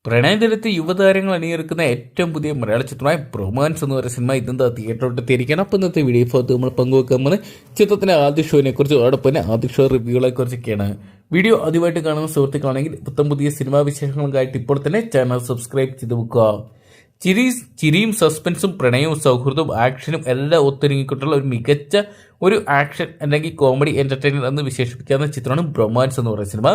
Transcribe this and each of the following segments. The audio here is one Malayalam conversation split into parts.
പ്രണയദിനത്തിൽ യുവതാരങ്ങൾ അണിയിറക്കുന്ന ഏറ്റവും പുതിയ മലയാള ചിത്രമായ ബ്രൊമാൻസ് എന്ന് പറയുന്ന സിനിമ ഇതെന്താ തിയേറ്ററിലോട്ട് എത്തിയിരിക്കുകയാണ്. അപ്പോൾ ഇന്നത്തെ വീഡിയോ ഭാഗത്ത് നമ്മൾ പങ്കുവെക്കാൻ പോകുന്നത് ചിത്രത്തിൻ്റെ ആദ്യ ഷോനെ കുറിച്ച് അതോടൊപ്പം തന്നെ ആദ്യ ഷോ റിവ്യൂകളെ കുറിച്ചൊക്കെയാണ്. വീഡിയോ ആദ്യമായിട്ട് കാണുന്ന സുഹൃത്തുക്കളാണെങ്കിൽ പുത്തം പുതിയ സിനിമാ വിശേഷങ്ങൾക്കായിട്ട് ഇപ്പോൾ തന്നെ ചാനൽ സബ്സ്ക്രൈബ് ചെയ്ത് വെക്കുക. ചിരിയും സസ്പെൻസും പ്രണയവും സൗഹൃദവും ആക്ഷനും എല്ലാം ഒത്തൊരുങ്ങിക്കൊണ്ടുള്ള ഒരു മികച്ച ഒരു ആക്ഷൻ അല്ലെങ്കിൽ കോമഡി എന്റർടൈനർ എന്ന് വിശേഷിപ്പിക്കാവുന്ന ചിത്രമാണ് ബ്രൊമാൻസ് എന്ന് പറയുന്ന സിനിമ.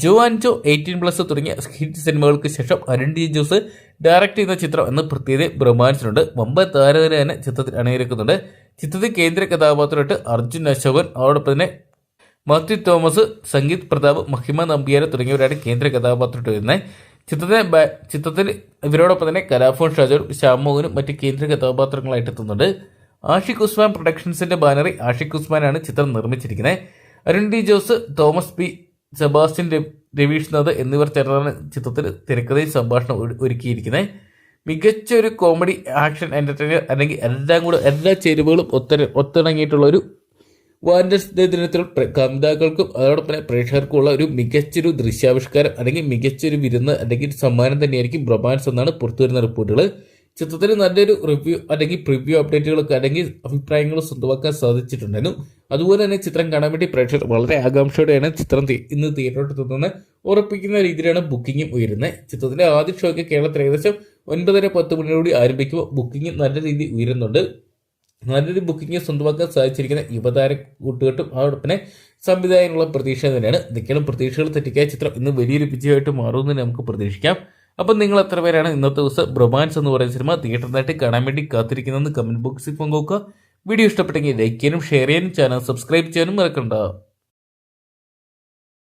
ജോ ആൻഡ് ജോ 18+ തുടങ്ങിയ ഹിറ്റ് സിനിമകൾക്ക് ശേഷം അരുൺ ഡി ജോസ് ഡയറക്ട് ചെയ്യുന്ന ചിത്രം എന്ന പ്രത്യേകത ബ്രൊമാൻസിനുണ്ട്. വമ്പ താരനിര തന്നെ ചിത്രത്തിൽ അണിനിരക്കുന്നുണ്ട്. ചിത്രത്തിൽ കേന്ദ്ര കഥാപാത്രമായിട്ട് അർജുൻ അശോകൻ, അതോടൊപ്പം തന്നെ മാത്യു തോമസ്, സംഗീത് പ്രതാപ്, മഹിമ നമ്പ്യാർ തുടങ്ങിയവരാണ് കേന്ദ്ര കഥാപാത്രമായിട്ട് വരുന്നത്. ചിത്രത്തിൽ ഇവരോടൊപ്പം തന്നെ കലാഭവൻ ഷാജോർ, ശ്യാമോഹനും മറ്റ് കേന്ദ്ര കഥാപാത്രങ്ങളായിട്ട് എത്തുന്നുണ്ട്. ആഷിഖ് ഉസ്മാൻ പ്രൊഡക്ഷൻസിന്റെ ബാനറിൽ ആഷിഖ് ഉസ്മാനാണ് ചിത്രം നിർമ്മിച്ചിരിക്കുന്നത്. Arun D Jose, Thomas P, Sebastian Raveeshnath എന്നിവർ ചേർന്നാണ് ചിത്രത്തിൽ തിരക്കഥയും സംഭാഷണം ഒരുക്കിയിരിക്കുന്നത്. മികച്ച ഒരു കോമഡി ആക്ഷൻ എന്റർടൈനർ അല്ലെങ്കിൽ എല്ലാ ചേരുവകളും ഒത്തിണങ്ങിയിട്ടുള്ള ഒരു വാലന്റൈൻസ് ദിനത്തിൽ കവിതാക്കൾക്കും അതോടൊപ്പം തന്നെ പ്രേക്ഷകർക്കുമുള്ള ഒരു മികച്ചൊരു ദൃശ്യാവിഷ്കാരം അല്ലെങ്കിൽ മികച്ചൊരു വിരുന്ന് അല്ലെങ്കിൽ സമ്മാനം തന്നെയായിരിക്കും ബ്രൊമാൻസ് എന്നാണ് പുറത്തുവരുന്ന റിപ്പോർട്ടുകൾ. ചിത്രത്തിൽ നല്ലൊരു റിവ്യൂ അല്ലെങ്കിൽ പ്രിവ്യൂ അപ്ഡേറ്റുകളൊക്കെ അല്ലെങ്കിൽ അഭിപ്രായങ്ങൾ സ്വന്തമാക്കാൻ സാധിച്ചിട്ടുണ്ടായിരുന്നു. അതുപോലെ തന്നെ ചിത്രം കാണാൻ വേണ്ടി പ്രേക്ഷകർ വളരെ ആകാംക്ഷയോടെയാണ് ചിത്രം ഇന്ന് തിയേറ്ററിലോട്ട് എത്തുന്നത് ഉറപ്പിക്കുന്ന രീതിയിലാണ് ബുക്കിംഗും ഉയരുന്നത്. ചിത്രത്തിന്റെ ആദ്യ ഷോയ്ക്ക് കേരളത്തിൽ ഏകദേശം 9:30-10 മണിയോടുകൂടി ആരംഭിക്കുമ്പോൾ ബുക്കിംഗ് നല്ല രീതിയിൽ ഉയരുന്നുണ്ട്. നല്ലൊരു ബുക്കിംഗ് സ്വന്തമാക്കാൻ സാധിച്ചിരിക്കുന്ന യുവതാര കൂട്ടുകെട്ടും അതോടൊപ്പം തന്നെ സംവിധായകനുള്ള പ്രതീക്ഷ തന്നെയാണ്. ഇതൊക്കെയാണ് പ്രതീക്ഷകൾ തെറ്റിക്കായ ചിത്രം ഇന്ന് വലിയൊരു വിജയമായിട്ട് മാറുമെന്ന് നമുക്ക് പ്രതീക്ഷിക്കാം. അപ്പം നിങ്ങൾ എത്ര പേരാണ് ഇന്നത്തെ ദിവസം ബ്രൊമാൻസ് എന്ന് പറയുന്ന സിനിമ തിയേറ്ററിനായിട്ട് കാണാൻ വേണ്ടി കാത്തിരിക്കുന്നതെന്ന് കമന്റ് ബോക്സിൽ പങ്കുവെക്കുക. വീഡിയോ ഇഷ്ടപ്പെട്ടെങ്കിൽ ലൈക്ക് ചെയ്യാനും ഷെയർ ചെയ്യാനും ചാനൽ സബ്സ്ക്രൈബ് ചെയ്യാനും മറക്കണ്ട.